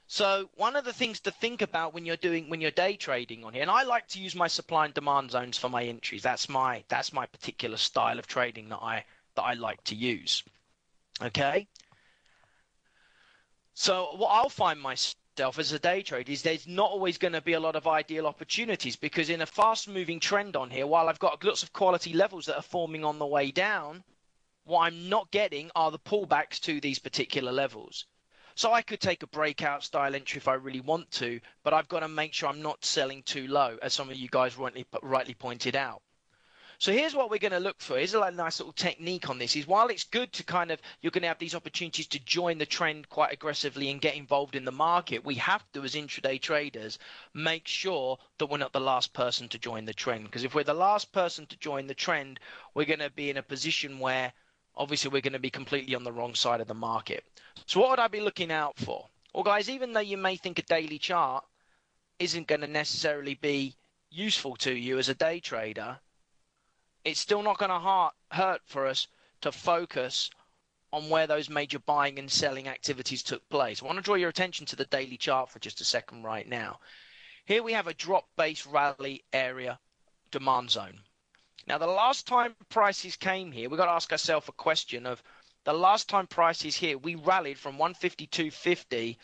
So one of the things to think about when you're day trading on here, and I like to use my supply and demand zones for my entries. That's my particular style of trading that I like to use. Okay. So what I'll find myself as a day trader is there's not always going to be a lot of ideal opportunities, because in a fast moving trend on here, while I've got lots of quality levels that are forming on the way down, what I'm not getting are the pullbacks to these particular levels. So I could take a breakout style entry if I really want to, but I've got to make sure I'm not selling too low, as some of you guys rightly pointed out. So here's what we're going to look for. Here's a nice little technique on this. Is while it's good to you're going to have these opportunities to join the trend quite aggressively and get involved in the market, we have to, as intraday traders, make sure that we're not the last person to join the trend. Because if we're the last person to join the trend, we're going to be in a position where obviously we're going to be completely on the wrong side of the market. So what would I be looking out for? Well, guys, even though you may think a daily chart isn't going to necessarily be useful to you as a day trader, it's still not going to hurt for us to focus on where those major buying and selling activities took place. I want to draw your attention to the daily chart for just a second right now. Here we have a drop-based rally area demand zone. Now, the last time prices came here, we've got to ask ourselves a question of the last time prices here, we rallied from 152.50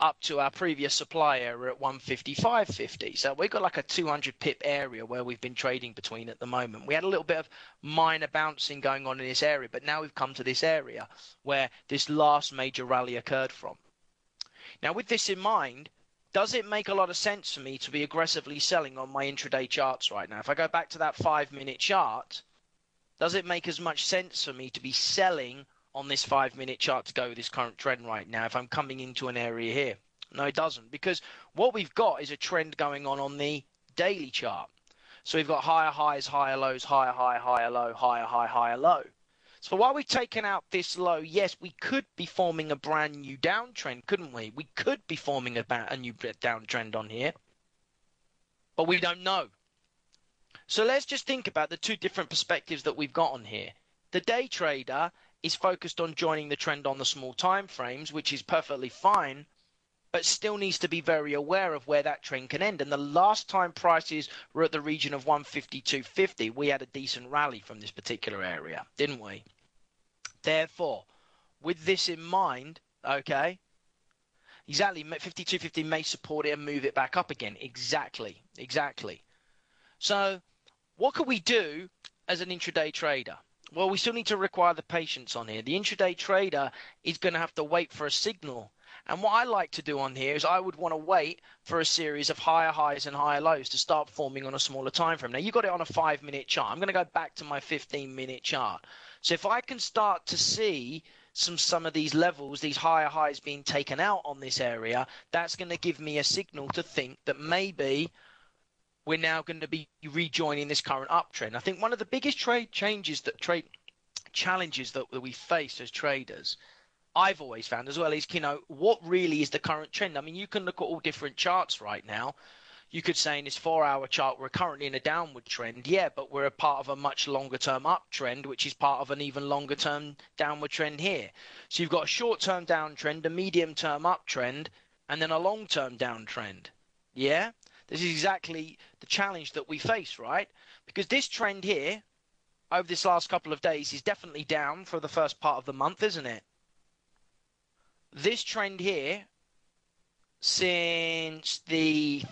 up to our previous supply area at 155.50. So we've got like a 200 pip area where we've been trading between at the moment. We had a little bit of minor bouncing going on in this area, but now we've come to this area where this last major rally occurred from. Now, with this in mind, does it make a lot of sense for me to be aggressively selling on my intraday charts right now? If I go back to that 5-minute chart, does it make as much sense for me to be selling on this 5-minute chart to go with this current trend right now if I'm coming into an area here? No, it doesn't, because what we've got is a trend going on the daily chart. So we've got higher highs, higher lows, higher high, higher low, higher high, higher low. So while we've taken out this low, yes, we could be forming a brand new downtrend, couldn't we? We could be forming a new downtrend on here, but we don't know. So let's just think about the two different perspectives that we've got on here. The day trader is focused on joining the trend on the small time frames, which is perfectly fine, but still needs to be very aware of where that trend can end. And the last time prices were at the region of 152.50, we had a decent rally from this particular area, didn't we? Therefore, with this in mind, okay, exactly, 52.50 may support it and move it back up again. Exactly. So what could we do as an intraday trader? Well, we still need to require the patience on here. The intraday trader is going to have to wait for a signal. And what I like to do on here is I would want to wait for a series of higher highs and higher lows to start forming on a smaller time frame. Now, you got it on a 5-minute chart. I'm going to go back to my 15-minute chart. So if I can start to see some of these levels, these higher highs being taken out on this area, that's going to give me a signal to think that maybe we're now going to be rejoining this current uptrend. I think one of the biggest challenges that we face as traders, I've always found as well, is, what really is the current trend? I mean, you can look at all different charts right now. You could say in this 4-hour chart, we're currently in a downward trend. Yeah, but we're a part of a much longer term uptrend, which is part of an even longer term downward trend here. So you've got a short term downtrend, a medium term uptrend, and then a long term downtrend. Yeah, this is exactly the challenge that we face, right? Because this trend here over this last couple of days is definitely down for the first part of the month, isn't it? This trend here, since the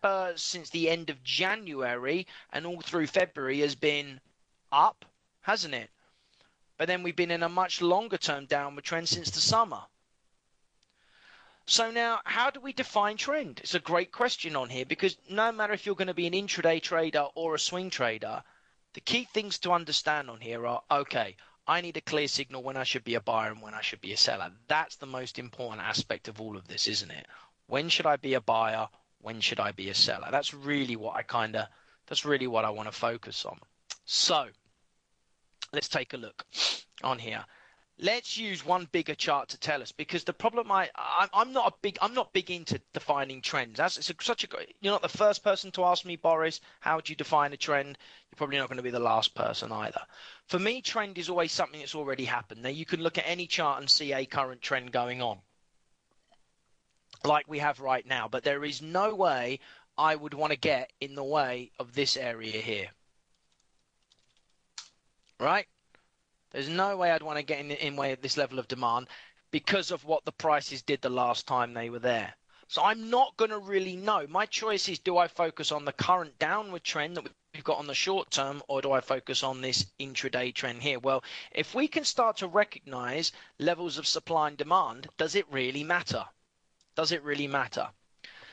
end of January and all through February, has been up, hasn't it? But then we've been in a much longer term downward trend since the summer. So now, how do we define trend? It's a great question on here, because no matter if you're going to be an intraday trader or a swing trader, the key things to understand on here are, okay, I need a clear signal when I should be a buyer and when I should be a seller. That's the most important aspect of all of this, isn't it? When should I be a buyer? When should I be a seller? That's really what I want to focus on. So let's take a look on here. Let's use one bigger chart to tell us, because the problem I'm not big into defining trends. You're not the first person to ask me, Boris, how do you define a trend? You're probably not going to be the last person either. For me, trend is always something that's already happened. Now, you can look at any chart and see a current trend going on. like we have right now. But there is no way I would want to get in the way of this area here, right? There's no way I'd want to get in way of this level of demand because of what the prices did the last time they were there. So I'm not going to really know. My choice is, do I focus on the current downward trend that we've got on the short term, or do I focus on this intraday trend here? Well, if we can start to recognize levels of supply and demand, does it really matter? Does it really matter?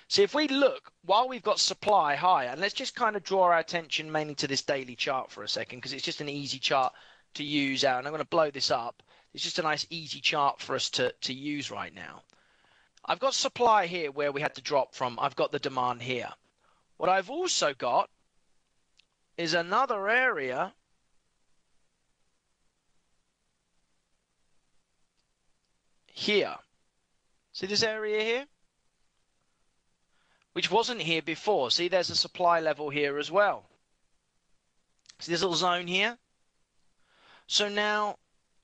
So if we look, while we've got supply higher, and let's just kind of draw our attention mainly to this daily chart for a second, because it's just an easy chart to use out. And I'm going to blow this up. It's just a nice easy chart for us to use right now. I've got supply here where we had to drop from. I've got the demand here. What I've also got is another area here. See this area here? Which wasn't here before. See, there's a supply level here as well. See this little zone here? So now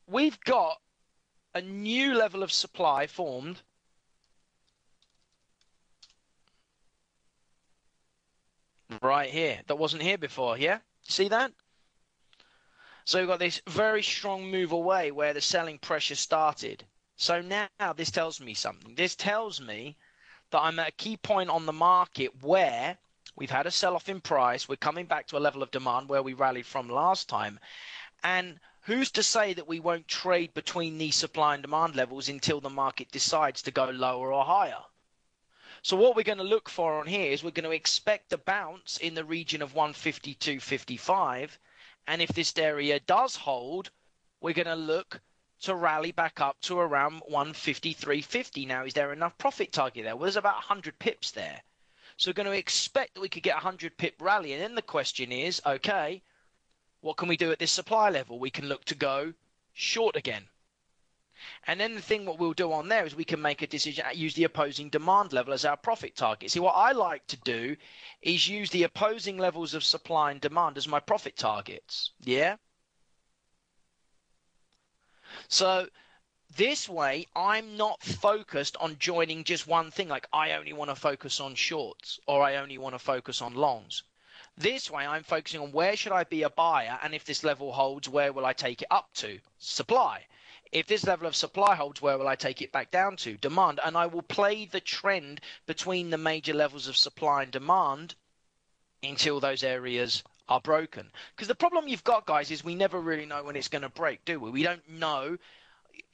we've got a new level of supply formed right here that wasn't here before. Yeah, see that? So we've got this very strong move away where the selling pressure started. So now this tells me something. This tells me that I'm at a key point on the market where we've had a sell-off in price. We're coming back to a level of demand where we rallied from last time. And who's to say that we won't trade between these supply and demand levels until the market decides to go lower or higher? So what we're going to look for on here is we're going to expect a bounce in the region of 152.55. And if this area does hold, we're going to look to rally back up to around 153.50. Now, is there enough profit target there? Well, there's about 100 pips there. So we're going to expect that we could get a 100 pip rally. And then the question is, okay, what can we do at this supply level? We can look to go short again. And then the thing what we'll do on there is we can make a decision, use the opposing demand level as our profit target. See, what I like to do is use the opposing levels of supply and demand as my profit targets. Yeah? So this way, I'm not focused on joining just one thing, like I only want to focus on shorts or I only want to focus on longs. This way, I'm focusing on where should I be a buyer, and if this level holds, where will I take it up to? Supply. If this level of supply holds, where will I take it back down to? Demand. And I will play the trend between the major levels of supply and demand until those areas are broken. Because the problem you've got, guys, is we never really know when it's going to break, do we? We don't know.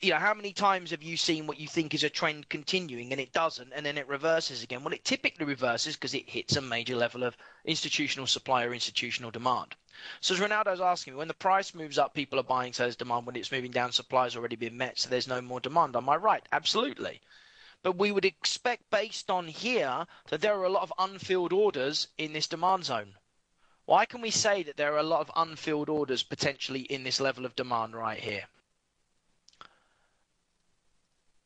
You know, how many times have you seen what you think is a trend continuing and it doesn't, and then it reverses again? Well, it typically reverses because it hits a major level of institutional supply or institutional demand. So as Ronaldo's asking me, when the price moves up, people are buying, so there's demand. When it's moving down, supply has already been met, so there's no more demand. Am I right? Absolutely. But we would expect, based on here, that there are a lot of unfilled orders in this demand zone. Why can we say that there are a lot of unfilled orders potentially in this level of demand right here?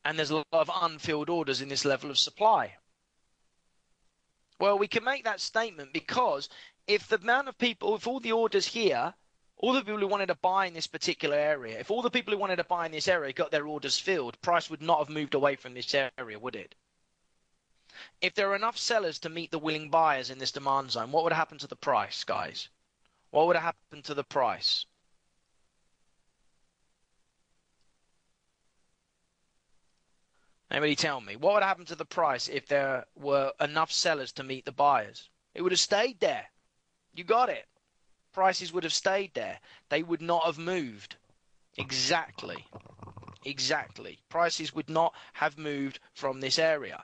And there's a lot of unfilled orders in this level of supply. Well, we can make that statement because if the amount of people, if all the orders here, all the people who wanted to buy in this particular area, if all the people who wanted to buy in this area got their orders filled, price would not have moved away from this area, would it? If there are enough sellers to meet the willing buyers in this demand zone, what would happen to the price, guys? What would happen to the price? Anybody tell me? What would happen to the price if there were enough sellers to meet the buyers? It would have stayed there. You got it. Prices would have stayed there. They would not have moved. Exactly. Exactly. Prices would not have moved from this area.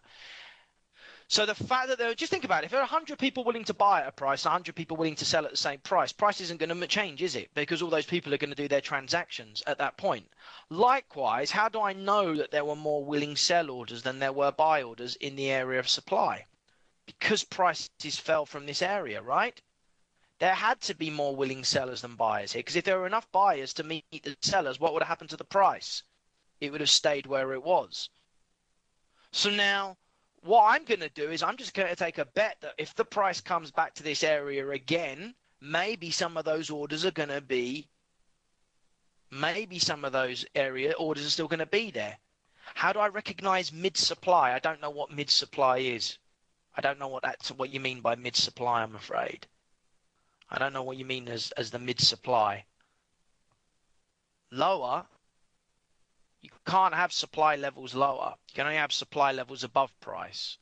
So the fact that just think about it. If there are 100 people willing to buy at a price, 100 people willing to sell at the same price isn't going to change, is it? Because all those people are going to do their transactions at that point. Likewise, how do I know that there were more willing sell orders than there were buy orders in the area of supply? Because prices fell from this area, right? There had to be more willing sellers than buyers here. Because if there were enough buyers to meet the sellers, what would have happened to the price? It would have stayed where it was. So now, what I'm going to do is I'm just going to take a bet that if the price comes back to this area again, maybe some of those orders are going to be, maybe some of those area orders are still going to be there. How do I recognize mid-supply? I don't know what mid-supply is. I don't know what you mean by mid-supply, I'm afraid. I don't know what you mean as the mid-supply. Lower, you can't have supply levels lower. You can only have supply levels above price.